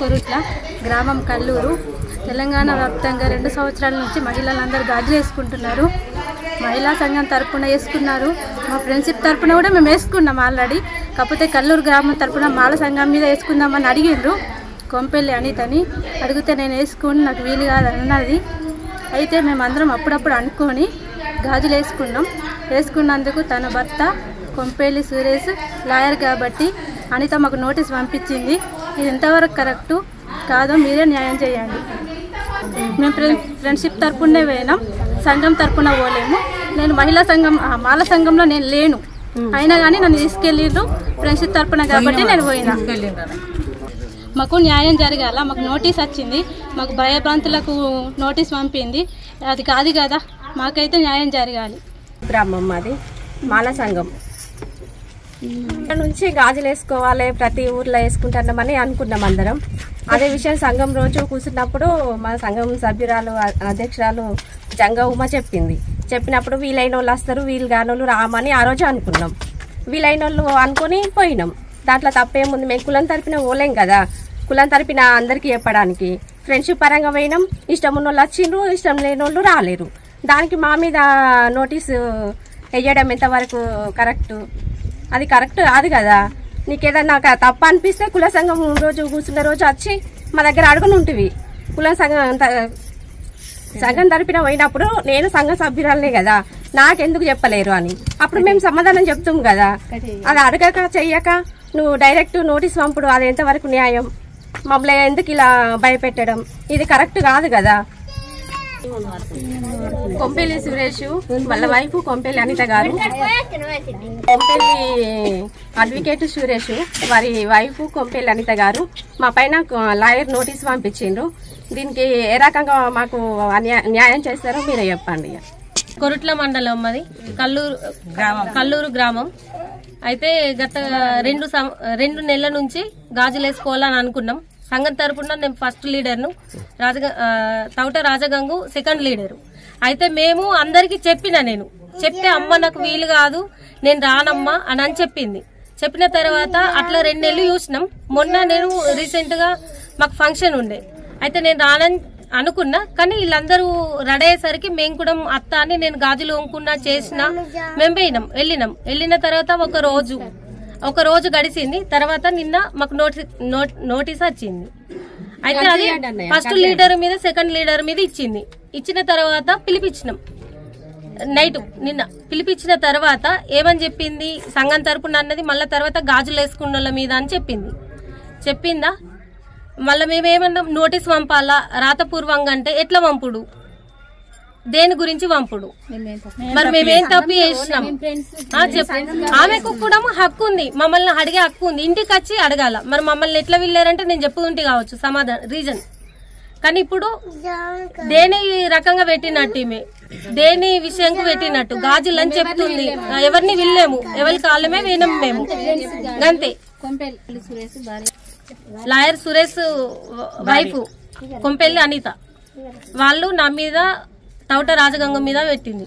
కొరుట్ల గ్రామం కల్లూరు తెలంగాణ వ్యాప్తంగా 2 సంవత్సరాల నుంచి మహిళలందరూ గాజులు వేసుకుంటున్నారు. మహిళా సంఘం తరపున వేసుకున్నారు. మా ఫ్రెండ్షిప్ తరపున కూడా మేము వేసుకున్నాం ఆల్రెడీ. కాకపోతే కల్లూరు గ్రామం తరపున మాల సంఘం మీద వేసుకుందామని అడిగిండ్రు. కొంపెల్లి అనితని అడిగితే నేను వేసుకుని నాకు వీలు కాదన్నది. అయితే మేమందరం అప్పుడప్పుడు అనుకొని గాజులు వేసుకున్నాం. వేసుకున్నందుకు తన భర్త కొంపెల్లి సురేష్ లాయర్ కాబట్టి అనిత మాకు నోటీస్ పంపించింది. ఇది ఎంతవరకు కరెక్టు కాదో మీరే న్యాయం చేయండి. మేము ఫ్రెండ్షిప్ తరపునే పోయినాం, సంఘం తరపున పోలేము. నేను మహిళా సంఘం మాల సంఘంలో నేను లేను, అయినా కానీ నన్ను తీసుకెళ్ళిండ్రు ఫ్రెండ్షిప్ తరపున కాబట్టి నేను పోయినా. మాకు న్యాయం జరగాల. మాకు నోటీస్ వచ్చింది, మాకు భయభ్రాంతులకు నోటీస్ పంపింది. అది కాదు కదా, మాకైతే న్యాయం జరగాలి. గ్రామం మాది మాల సంఘం నుంచి గాజులు వేసుకోవాలి, ప్రతి ఊర్లో వేసుకుంటున్నామని అనుకున్నాం అందరం. అదే విషయం సంఘం రోజు కూర్చున్నప్పుడు మా సంఘం సభ్యురాలు అధ్యక్షురాలు జంగా ఉమ చెప్పినప్పుడు వీలైన వాళ్ళు వస్తారు, వీలు కాని వాళ్ళు రామని ఆ రోజు అనుకున్నాం. వీలైన వాళ్ళు అనుకుని పోయినాం. దాంట్లో తప్పేముంది, మేము కులం తరపున పోలేం కదా. కులం తరపున అందరికీ చెప్పడానికి ఫ్రెండ్షిప్ పరంగా పోయినాం. ఇష్టం ఉన్న వాళ్ళు వచ్చిండ్రు, ఇష్టం లేని వాళ్ళు రాలేరు. దానికి మా మీద నోటీసు వేయడం ఎంతవరకు కరెక్టు? అది కరెక్ట్ కాదు కదా. నీకేదన్నా తప్ప అనిపిస్తే కుల సంఘం రోజు కూర్చున్న రోజు వచ్చి మా దగ్గర అడుగుని ఉంటుంది. కుల సంఘం తరపున పోయినప్పుడు నేను సంఘ సభ్యురాలనే కదా, నాకెందుకు చెప్పలేరు అని అప్పుడు మేము సమాధానం చెప్తాం కదా. అది అడగక చెయ్యక నువ్వు డైరెక్ట్ నోటీస్ పంపుడు, అది ఎంతవరకు న్యాయం? మమ్మల్ని ఎందుకు ఇలా భయపెట్టడం? ఇది కరెక్ట్ కాదు కదా. కొంపెల్లి సురేష్ వాళ్ళ వైఫ్ కొంపెల్లి అనిత గారు, కొంపెల్లి అడ్వకేట్ సురేష్ వారి వైఫ్ కొంపెల్లి అనిత గారు మా పైన లాయర్ నోటీస్ పంపించిండ్రు. దీనికి ఏ రకంగా మాకు న్యాయం చేస్తారో మీరే చెప్పండి. కొరుట్ల మండలం మాది కల్లూరు గ్రామం. అయితే గత 2 నెలల నుంచి గాజులు వేసుకోవాలని అనుకున్నాం. సంఘం తరపున నేను ఫస్ట్ లీడర్ను, తౌట రాజగంగు సెకండ్ లీడరు. అయితే మేము అందరికి చెప్తే అమ్మ నాకు వీలు కాదు, నేను రానమ్మా అని చెప్పింది. చెప్పిన తర్వాత అట్లా 2 నెలలు చూసినాం. మొన్న నేను రీసెంట్ గా మాకు ఫంక్షన్ ఉండే, అయితే నేను రానని అనుకున్నా. కానీ వీళ్ళందరూ రెడీ అయ్యేసరికి మేము కూడా అత్త అని నేను గాజులు వంకున్నా చేసినా మేము వెళ్ళిన తర్వాత ఒక రోజు గడిచింది. తర్వాత నిన్న మాకు నోటీస్ వచ్చింది. అయితే అది ఫస్ట్ లీడర్ మీద సెకండ్ లీడర్ మీద ఇచ్చిన తర్వాత పిలిపించినాం. నైట్ నిన్న పిలిపించిన తర్వాత ఏమని చెప్పింది, సంఘం తరపున అన్నది మళ్ళా తర్వాత గాజులు వేసుకున్న వాళ్ళ మీద అని చెప్పిందా. మళ్ళీ మేమేమన్నాం, నోటీస్ పంపాలా రాతపూర్వంగా అంటే ఎట్లా పంపుడు, దేని గురించి పంపుడు? మరి మేమేం తప్పు చేసినాం? ఆమెకు కూడా హక్కు ఉంది, మమ్మల్ని అడిగే హక్కు ఉంది. ఇంటికి వచ్చి అడగాల. మరి మమ్మల్ని ఎట్లా వెళ్ళారంటే నేను చెప్పుకుంటే కావచ్చు సమాధానం రీజన్. కానీ ఇప్పుడు దేని రకంగా పెట్టినట్టు, దేని విషయంకు పెట్టినట్టు గాజులు అని చెప్తుంది. ఎవరిని వెళ్ళాము, ఎవరి కాళ్ళమే వినం మేము అంతే. లాయర్ సురేష్ వైఫ్ కొంపెల్లి అనిత వాళ్ళు నా మీద తౌట రాజగంగ మీద పెట్టింది.